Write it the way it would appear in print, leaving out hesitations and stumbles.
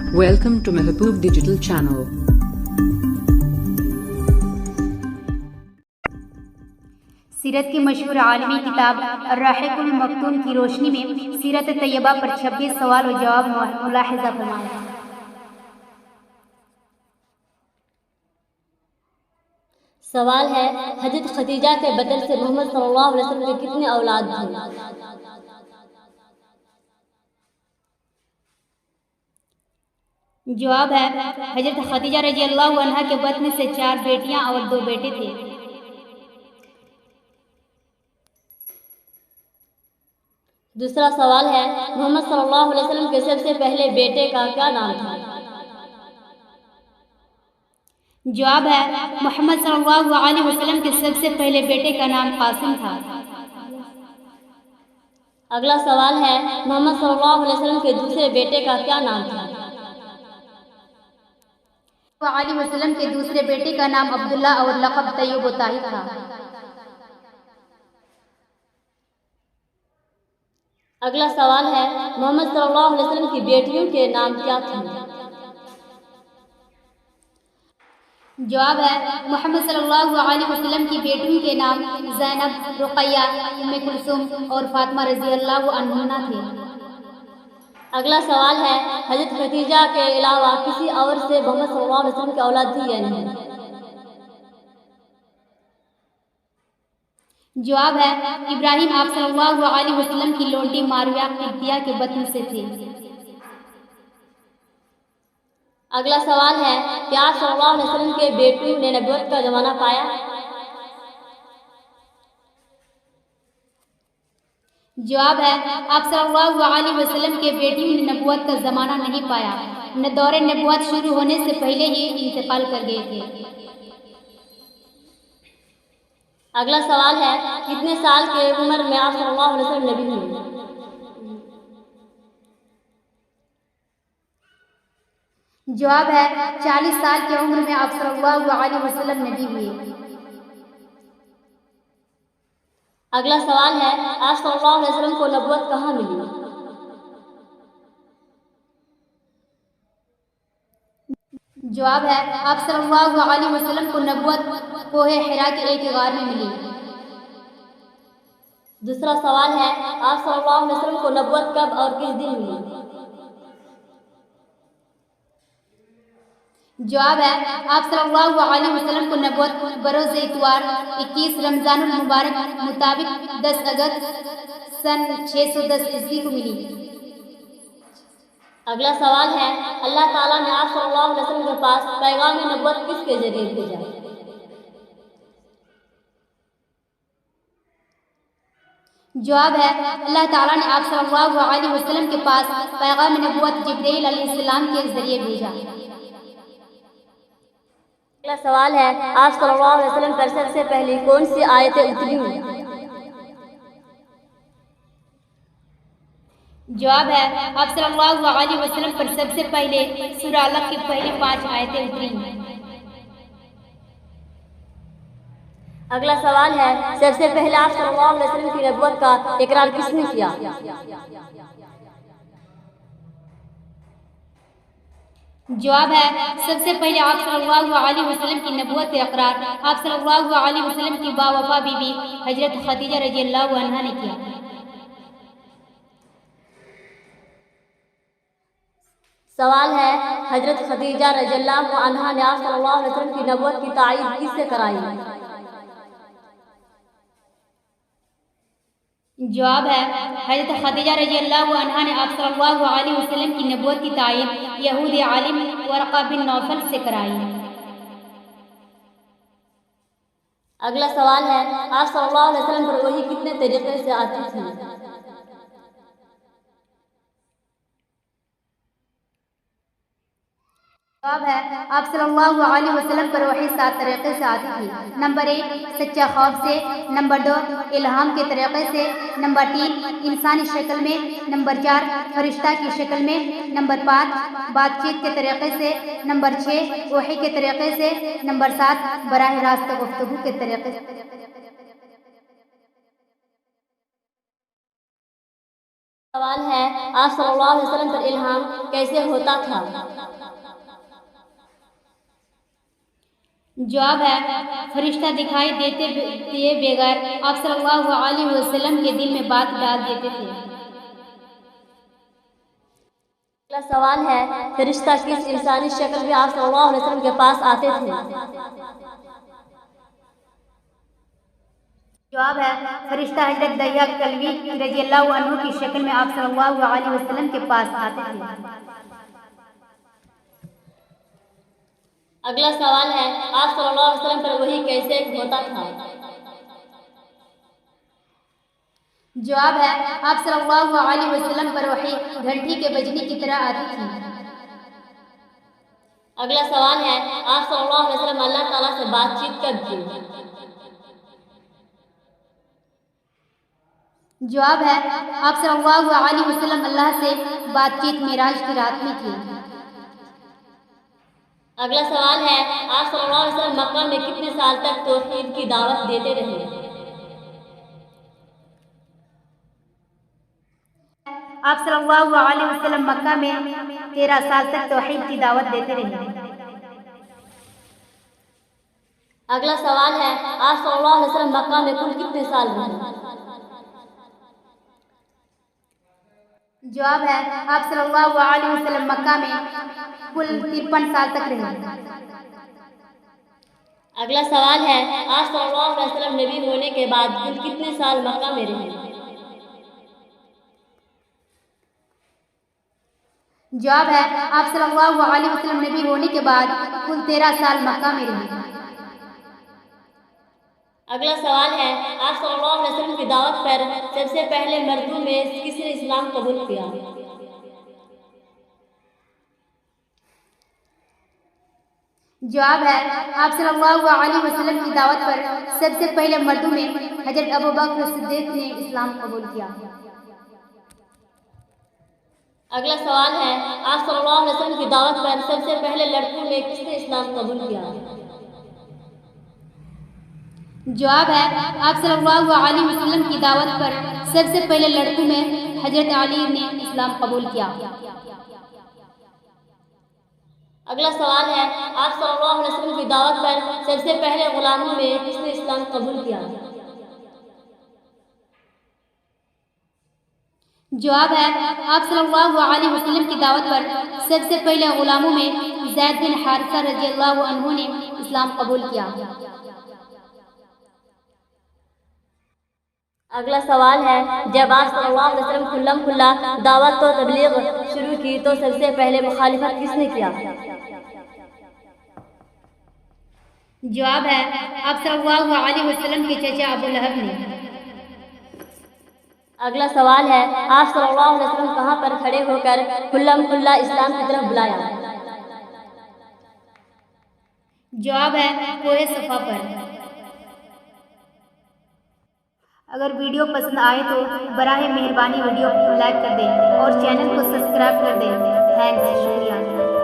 Welcome to Mehboob Digital Channel. سیرت کی مشہور عالمی کتاب الرحیق المختوم کی روشنی میں سیرت طیبہ پر 26 سوال و جواب ملاحظہ فرمائیں۔ سوال ہے، حضرت خدیجہ کے بدل سے محمد صلی اللہ علیہ وسلم کے کتنے اولاد تھے؟ جواب ہے، حضرت خدیجہ رضی اللہ عنہا کے بطن سے 4 بیٹیاں اور 2 بیٹے تھے۔ دوسرا سوال ہے، محمد صلی اللہ علیہ وسلم کے سب سے پہلے بیٹے کا کیا نام تھا؟ جواب ہے، محمد صلی اللہ علیہ وسلم کے سب سے پہلے بیٹے کا نام قاسم تھا۔ اگلا سوال ہے، محمد صلی اللہ علیہ وسلم کے دوسرے بیٹے کا کیا نام تھا؟ علیہ وسلم کے دوسرے بیٹے کا نام عبداللہ اور لقب طیب و طاہر تھا۔ اگلا سوال ہے، محمد صلی اللہ علیہ وسلم کی بیٹیوں کے نام کیا تھے؟ جواب ہے، محمد صلی اللہ علیہ وسلم کی بیٹیوں کے نام زینب، رقیہ، ام کلثوم اور فاطمہ رضی اللہ عنہا تھے۔ اگلا سوال ہے، حضرت خدیجہ کے علاوہ کسی اور سے محمد صلی اللہ علیہ وسلم کی اولاد تھی یا نہیں؟ جواب ہے، ابراہیم آپ صلی اللہ علیہ وسلم کی لونڈی مارویہ قبطیہ کے بطن سے تھے۔ اگلا سوال ہے، کیا آپ صلی اللہ علیہ وسلم کے بیٹوں نے نبوت کا زمانہ پایا؟ جواب ہے، آپ صلی اللہ علیہ وسلم کے بیٹیوں نے نبوت کا زمانہ نہیں پایا، دور نبوت شروع ہونے سے پہلے ہی انتقال کر گئے تھے۔ اگلا سوال ہے، کتنے سال کی عمر میں آپ صلی اللہ علیہ وسلم نبی ہوئے؟ جواب ہے، 40 سال کی عمر میں آپ صلی اللہ علیہ وسلم نبی ہوئے۔ اگلا سوال ہے، آپ صلی اللہ علیہ وسلم کو نبوت کہاں ملی؟ جواب ہے، آپ صلی اللہ علیہ وسلم کو نبوت کوہ حرا کے ایک غار میں ملی۔ دوسرا سوال ہے، آپ صلی اللہ علیہ وسلم کو نبوت کب اور کس دن ملی؟ جواب ہے، آپ صلی اللہ علیہ وسلم کو نبوت بروز اتوار 21 رمضان المبارک مطابق 10 اگست سن 610 عیسوی کو ملی۔ اگلا سوال ہے، اللہ تعالیٰ نے آپ صلی اللہ علیہ وسلم کے پاس پیغام نبوت کس کے ذریعے بھیجا؟ جواب ہے، اللہ تعالیٰ نے آپ صلی اللہ علیہ وسلم کے پاس پیغام نبوت جبرائیل علیہ السلام کے ذریعے بھیجا۔ اگلا سوال ہے، آپ صلی اللہ علیہ وسلم پر سب سے پہلی کون سی آیتیں اتری ہوئی؟ جواب ہے، آپ صلی اللہ علیہ وسلم پر سب سے پہلے سورہ علق کی پہلی 5 آیتیں اتری ہیں۔ اگلا سوال ہے، سب سے پہلے آپ صلی اللہ علیہ وسلم کی نبوت کا اقرار کس نے کیا؟ جواب ہے، سب سے پہلے آپ صلی اللہ علیہ وسلم کی نبوت کا اقرار آپ صلی اللہ علیہ وسلم کی باوفا بیوی حضرت خدیجہ رضی اللہ عنہا نے کیا۔ سوال ہے، حضرت خدیجہ رضی اللہ عنہا نے آپ صلی اللہ علیہ وسلم کی نبوت کی تائید کس سے کرائی؟ جواب ہے، حضرت خدیجہ رضی اللہ عنہا نے آپ صلی اللہ علیہ وسلم کی نبوت کی تائید یہودی عالم ورقہ بن نوفل سے کرائی۔ اگلا سوال ہے، آپ صلی اللہ علیہ وسلم پر وحی کتنے طریقے سے آتی تھی؟ جواب ہے، آپ صلی اللہ علیہ وسلم پر وحی 7 طریقے سے آتی تھی۔ نمبر 1 سچا خوف سے، نمبر 2 الہام کے طریقے سے، نمبر 3 انسانی شکل میں، نمبر 4 فرشتہ کی شکل میں، نمبر 5 بات چیت کے طریقے سے، نمبر 6 وحی کے طریقے سے، نمبر 7 براہ راست گفتگو کے طریقے سے۔ سوال ہے آپ صلی اللہ علیہ وسلم پر الہام کیسے ہوتا تھا؟ جواب ہے فرشتہ دکھائی دیے بغیر آپ صلی اللہ علیہ وسلم کے دل میں بات ڈال دیتے تھے۔ اگلا سوال ہے فرشتہ کس انسانی شکل میں آپ صلی اللہ علیہ وسلم کے پاس آتے تھے؟ جواب ہے فرشتہ حضرت دحیہ کلبی رضی اللہ عنہ کی شکل میں آپ صلی اللہ علیہ وسلم کے پاس آتے تھے۔ اگلا سوال ہے آپ صلی اللہ علیہ وسلم پر وحی کیسے ہوتا تھا؟ جواب ہے آپ صلی اللہ علیہ وسلم پر وحی گھنٹی کے بجنے کی طرح آتی تھی۔ اگلا سوال ہے آپ صلی اللہ علیہ وسلم اللہ تعالیٰ سے بات چیت کب کی؟ جواب ہے آپ صلی اللہ علیہ وسلم اللہ سے بات چیت معراج کی رات میں کی۔ اگلا سوال ہے آپ صلی اللہ علیہ وسلم مکہ میں کتنے سال تک توحید کی دعوت دیتے رہے؟ آپ صلی اللہ علیہ وسلم مکہ میں 13 سال تک توحید کی دعوت دیتے رہے۔ اگلا سوال ہے آپ صلی اللہ علیہ وسلم مکہ میں کل کتنے سال رہے؟ جواب ہے آپ صلی اللہ علیہ وسلم مکہ میں کل 53 سال تک رہے۔ اگلا سوال ہے آپ صلی اللہ علیہ وسلم نبی ہونے کے بعد کل کتنے سال مکہ میں رہے؟ جواب ہے آپ صلی اللہ علیہ وسلم نبی ہونے کے بعد کل 13 سال مکہ میں رہے۔ اگلا سوال ہے آپ صلی اللہ علیہ وسلم کی دعوت پر سب سے پہلے مردوں میں کس نے اسلام قبول کیا؟ جواب ہے آپ صلی اللہ علیہ وسلم کی دعوت پر سب سے پہلے مردوں میں حضرت ابوبکر صدیق نے اسلام قبول کیا۔ اگلا سوال ہے آپ صلی اللہ علیہ وسلم کی دعوت پر سب سے پہلے لڑکوں میں کس نے اسلام قبول کیا؟ جواب ہے آپ صلی اللہ علیہ وسلم کی دعوت پر سب سے پہلے لڑکوں میں حضرت علی نے اسلام قبول کیا۔ اگلا سوال ہے آپ صلی اللہ علیہ وسلم کی دعوت پر سب سے پہلے غلاموں میں کس نے اسلام قبول کیا؟ جواب ہے آپ صلی اللہ علیہ وسلم کی دعوت پر سب سے پہلے غلاموں میں زید بن حارثہ رضی اللہ عنہ نے اسلام قبول کیا۔ اگلا سوال ہے جب آپ صلی اللہ علیہ وسلم کھلم کھلا دعوت و تبلیغ شروع کی تو سب سے پہلے مخالفت کس نے کیا؟ جواب ہے آپ صلی اللہ علیہ وسلم کے چچا ابو لہب نے۔ اگلا سوال ہے آپ صلی اللہ علیہ وسلم کہاں پر کھڑے ہو کر کھلم کھلا اسلام کی طرف بلایا؟ جواب ہے کوہ صفا پر۔ اگر ویڈیو پسند آئے تو براہ مہربانی ویڈیو کو لائک کر دیں اور چینل کو سبسکرائب کر دیں۔ تھینکس، شکریہ۔